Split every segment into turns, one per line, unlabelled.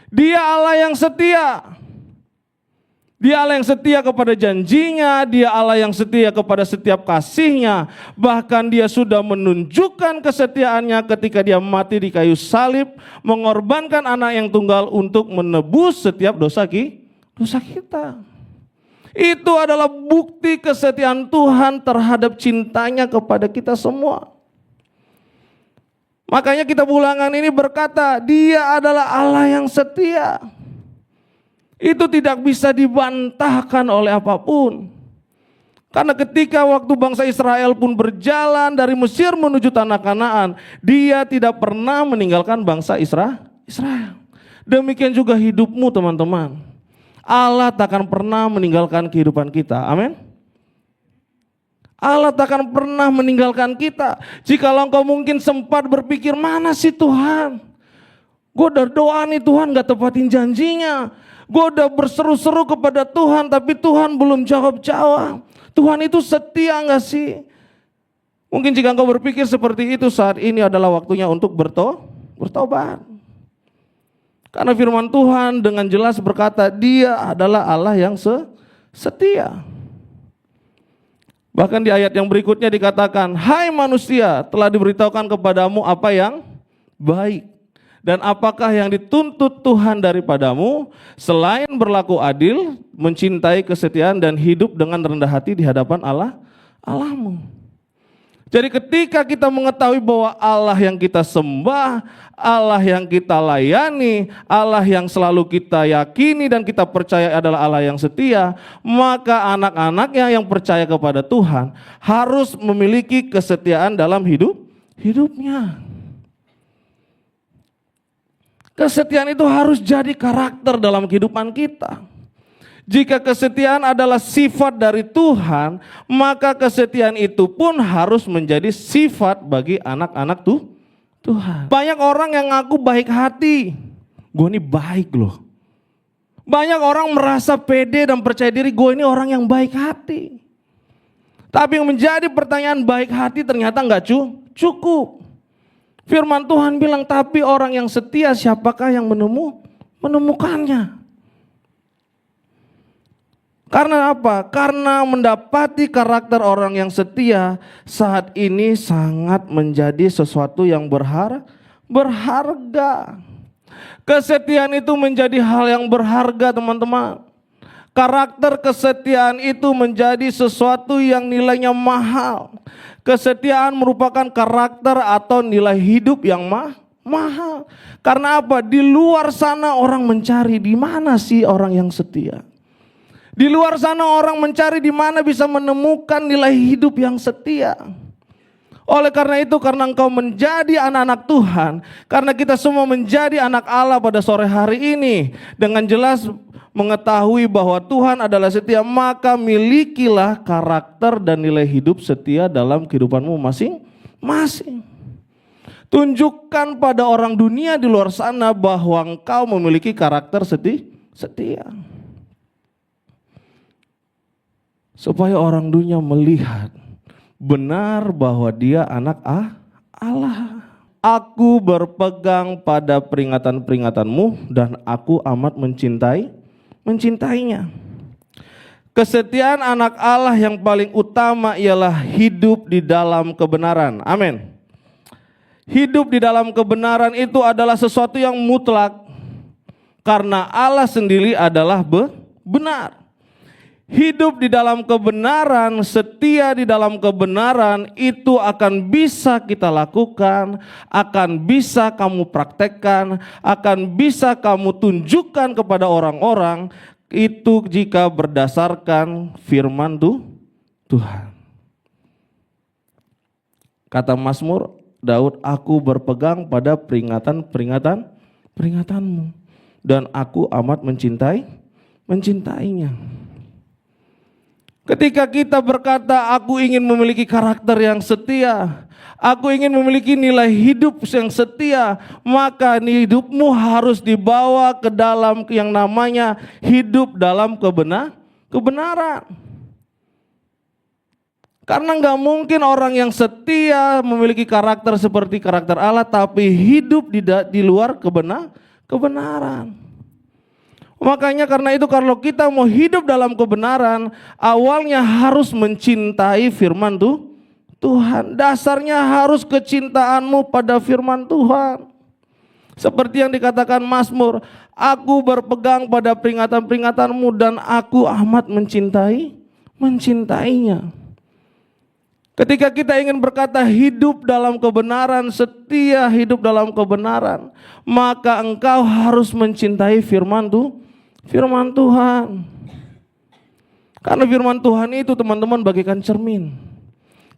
Dia Allah yang setia. Dia Allah yang setia kepada janjinya, dia Allah yang setia kepada setiap kasihnya. Bahkan dia sudah menunjukkan kesetiaannya ketika dia mati di kayu salib, mengorbankan anak yang tunggal untuk menebus setiap dosa kita. Itu adalah bukti kesetiaan Tuhan terhadap cintanya kepada kita semua. Makanya kitab Ulangan ini berkata, dia adalah Allah yang setia. Itu tidak bisa dibantahkan oleh apapun. Karena ketika waktu bangsa Israel pun berjalan dari Mesir menuju tanah Kanaan, dia tidak pernah meninggalkan bangsa Israel. Demikian juga hidupmu teman-teman. Allah takkan pernah meninggalkan kehidupan kita. Amin. Allah takkan pernah meninggalkan kita. Jikalau engkau mungkin sempat berpikir, mana sih Tuhan? Gue udah doa nih, Tuhan gak tepatin janjinya. Gue udah berseru-seru kepada Tuhan, tapi Tuhan belum jawab-jawab. Tuhan itu setia gak sih? Mungkin jika engkau berpikir seperti itu, saat ini adalah waktunya untuk bertobat. Karena firman Tuhan dengan jelas berkata, dia adalah Allah yang setia. Bahkan di ayat yang berikutnya dikatakan, hai manusia, telah diberitahukan kepadamu apa yang baik. Dan apakah yang dituntut Tuhan daripadamu selain berlaku adil, mencintai kesetiaan dan hidup dengan rendah hati di hadapan Allahmu. Jadi ketika kita mengetahui bahwa Allah yang kita sembah, Allah yang kita layani, Allah yang selalu kita yakini dan kita percaya adalah Allah yang setia, maka anak-anaknya yang percaya kepada Tuhan harus memiliki kesetiaan dalam hidupnya. Kesetiaan itu harus jadi karakter dalam kehidupan kita. Jika kesetiaan adalah sifat dari Tuhan, maka kesetiaan itu pun harus menjadi sifat bagi anak-anak Tuhan. Banyak orang yang ngaku baik hati. Gue ini baik loh. Banyak orang merasa pede dan percaya diri, gue ini orang yang baik hati. Tapi yang menjadi pertanyaan, baik hati ternyata nggak cukup. Firman Tuhan bilang, tapi orang yang setia siapakah yang menemukannya? Karena apa? Karena mendapati karakter orang yang setia saat ini sangat menjadi sesuatu yang berharga. Kesetiaan itu menjadi hal yang berharga, teman-teman. Karakter kesetiaan itu menjadi sesuatu yang nilainya mahal. Kesetiaan merupakan karakter atau nilai hidup yang mahal. Karena apa? Di luar sana orang mencari di mana sih orang yang setia. Di luar sana orang mencari di mana bisa menemukan nilai hidup yang setia. Oleh karena itu, karena engkau menjadi anak-anak Tuhan, karena kita semua menjadi anak Allah pada sore hari ini, dengan jelas mengetahui bahwa Tuhan adalah setia, maka milikilah karakter dan nilai hidup setia dalam kehidupanmu masing-masing. Tunjukkan pada orang dunia di luar sana bahwa engkau memiliki karakter setia. Supaya orang dunia melihat benar bahwa dia anak Allah. Aku berpegang pada peringatan-peringatanmu dan aku amat mencintainya. Kesetiaan anak Allah yang paling utama ialah hidup di dalam kebenaran. Amin. Hidup di dalam kebenaran itu adalah sesuatu yang mutlak. Karena Allah sendiri adalah benar. Hidup di dalam kebenaran, setia di dalam kebenaran itu akan bisa kita lakukan, akan bisa kamu praktekkan, akan bisa kamu tunjukkan kepada orang-orang itu jika berdasarkan firman Tuhan. Kata Mazmur Daud, aku berpegang pada peringatanmu dan aku amat mencintainya. Ketika kita berkata, aku ingin memiliki karakter yang setia, aku ingin memiliki nilai hidup yang setia, maka hidupmu harus dibawa ke dalam yang namanya hidup dalam kebenaran. Karena nggak mungkin orang yang setia memiliki karakter seperti karakter Allah, tapi hidup di luar kebenaran. Makanya karena itu kalau kita mau hidup dalam kebenaran, awalnya harus mencintai firman Tuhan. Dasarnya harus kecintaanmu pada firman Tuhan. Seperti yang dikatakan Mazmur, aku berpegang pada peringatan-peringatanmu dan aku amat mencintainya. Ketika kita ingin berkata hidup dalam kebenaran, setia hidup dalam kebenaran, maka engkau harus mencintai firman Tuhan. Karena firman Tuhan itu teman-teman bagaikan cermin.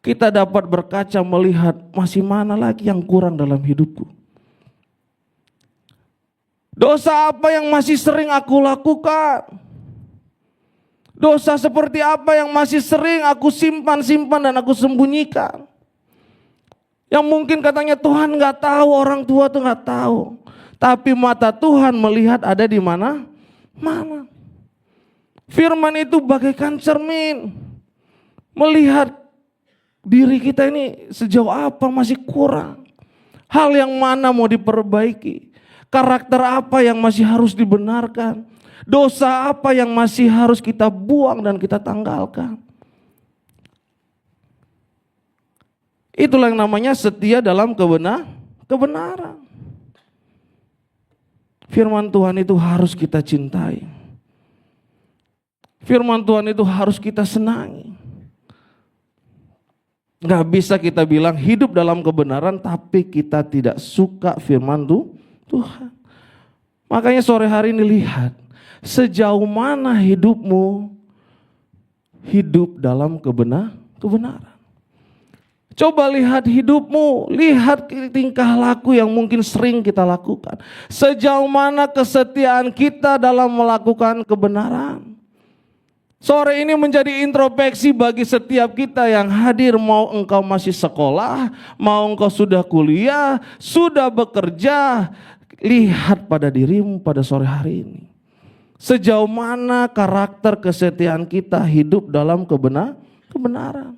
Kita dapat berkaca melihat masih mana lagi yang kurang dalam hidupku. Dosa apa yang masih sering aku lakukan? Dosa seperti apa yang masih sering aku simpan dan aku sembunyikan? Yang mungkin katanya Tuhan gak tahu, orang tua tuh gak tahu. Tapi mata Tuhan melihat ada di mana? Firman itu bagaikan cermin. Melihat diri kita ini sejauh apa masih kurang. Hal yang mana mau diperbaiki. Karakter apa yang masih harus dibenarkan. Dosa apa yang masih harus kita buang dan kita tanggalkan. Itulah yang namanya setia dalam kebenaran. Firman Tuhan itu harus kita cintai. Firman Tuhan itu harus kita senangi. Gak bisa kita bilang hidup dalam kebenaran tapi kita tidak suka firman Tuhan. Makanya sore hari ini lihat sejauh mana hidupmu hidup dalam kebenaran. Coba lihat hidupmu, lihat tingkah laku yang mungkin sering kita lakukan. Sejauh mana kesetiaan kita dalam melakukan kebenaran. Sore ini menjadi introspeksi bagi setiap kita yang hadir, mau engkau masih sekolah, mau engkau sudah kuliah, sudah bekerja, lihat pada dirimu pada sore hari ini. Sejauh mana karakter kesetiaan kita hidup dalam kebenaran.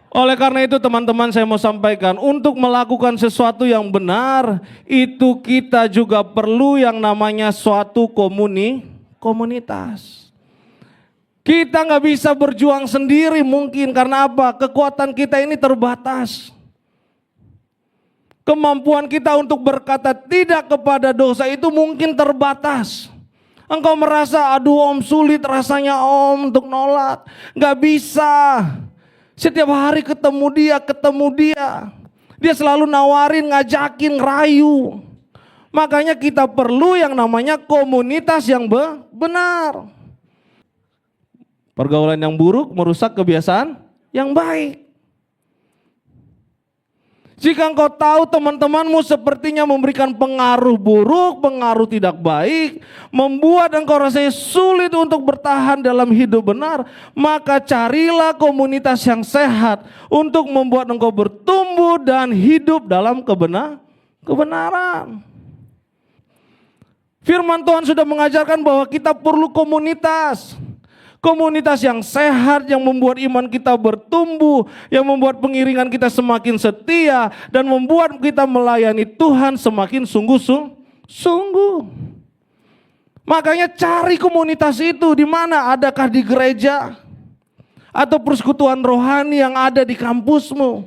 Oleh karena itu teman-teman saya mau sampaikan, untuk melakukan sesuatu yang benar, itu kita juga perlu yang namanya suatu komunitas. Kita gak bisa berjuang sendiri mungkin, karena apa? Kekuatan kita ini terbatas. Kemampuan kita untuk berkata tidak kepada dosa itu mungkin terbatas. Engkau merasa, aduh om sulit rasanya om untuk nolak. Gak bisa. Setiap hari ketemu dia. Dia selalu nawarin, ngajakin, rayu. Makanya kita perlu yang namanya komunitas yang benar. Pergaulan yang buruk merusak kebiasaan yang baik. Jika engkau tahu teman-temanmu sepertinya memberikan pengaruh buruk, pengaruh tidak baik, membuat engkau rasanya sulit untuk bertahan dalam hidup benar, maka carilah komunitas yang sehat untuk membuat engkau bertumbuh dan hidup dalam kebenaran. Firman Tuhan sudah mengajarkan bahwa kita perlu komunitas. Komunitas yang sehat, yang membuat iman kita bertumbuh, yang membuat pengiringan kita semakin setia, dan membuat kita melayani Tuhan semakin sungguh-sungguh. Makanya cari komunitas itu di mana, adakah di gereja atau persekutuan rohani yang ada di kampusmu.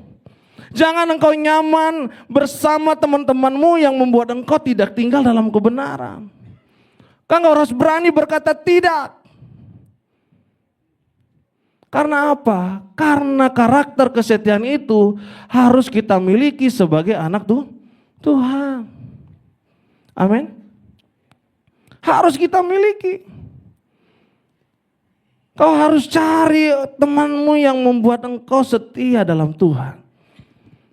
Jangan engkau nyaman bersama teman-temanmu yang membuat engkau tidak tinggal dalam kebenaran. Engkau harus berani berkata tidak. Karena apa? Karena karakter kesetiaan itu harus kita miliki sebagai anak Tuhan. Amin. Harus kita miliki. Kau harus cari temanmu yang membuat engkau setia dalam Tuhan.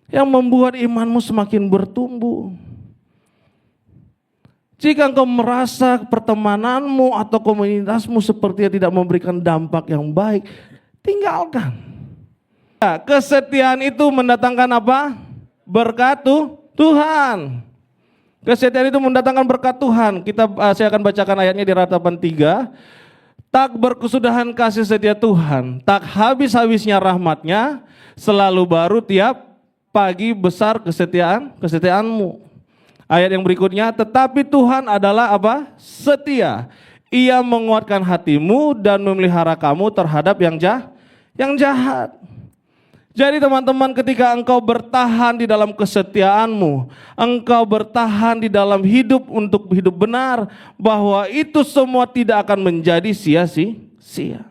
Yang membuat imanmu semakin bertumbuh. Jika engkau merasa pertemananmu atau komunitasmu sepertinya tidak memberikan dampak yang baik, tinggalkan. Kesetiaan itu mendatangkan apa? Berkat Tuhan. Kesetiaan itu mendatangkan berkat Tuhan. Saya akan bacakan ayatnya di Ratapan 3. Tak berkesudahan kasih setia Tuhan, tak habis-habisnya rahmatnya, selalu baru tiap pagi besar kesetiaanmu. Ayat yang berikutnya, tetapi Tuhan adalah apa? Setia. Ia menguatkan hatimu dan memelihara kamu terhadap yang jahat. Jadi teman-teman, ketika engkau bertahan di dalam kesetiaanmu, engkau bertahan di dalam hidup untuk hidup benar, bahwa itu semua tidak akan menjadi sia-sia.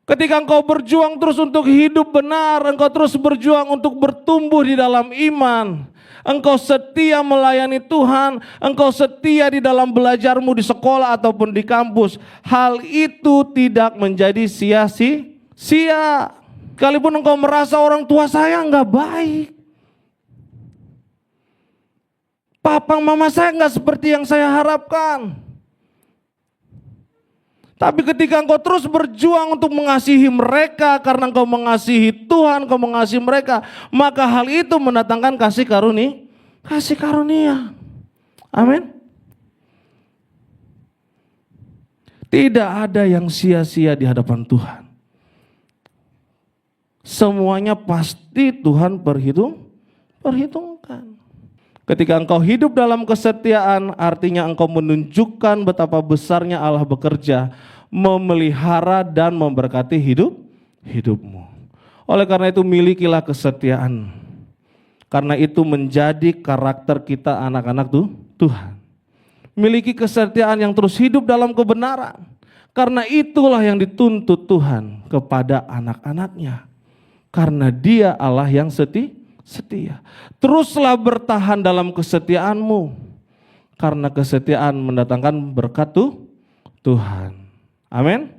Ketika engkau berjuang terus untuk hidup benar, engkau terus berjuang untuk bertumbuh di dalam iman, engkau setia melayani Tuhan, engkau setia di dalam belajarmu di sekolah ataupun di kampus, hal itu tidak menjadi sia-sia. Sekalipun engkau merasa orang tua saya enggak baik, papa mama saya enggak seperti yang saya harapkan. Tapi ketika engkau terus berjuang untuk mengasihi mereka karena engkau mengasihi Tuhan, engkau mengasihi mereka, maka hal itu mendatangkan kasih karunia. Amin. Tidak ada yang sia-sia di hadapan Tuhan. Semuanya pasti Tuhan perhitungkan. Ketika engkau hidup dalam kesetiaan, artinya engkau menunjukkan betapa besarnya Allah bekerja, memelihara dan memberkati hidupmu. Oleh karena itu milikilah kesetiaan. Karena itu menjadi karakter kita anak-anak Tuhan. Miliki kesetiaan yang terus hidup dalam kebenaran. Karena itulah yang dituntut Tuhan kepada anak-anaknya. Karena Dia Allah yang setia. Teruslah bertahan dalam kesetiaanmu, karena kesetiaan mendatangkan berkat Tuhan. Amin.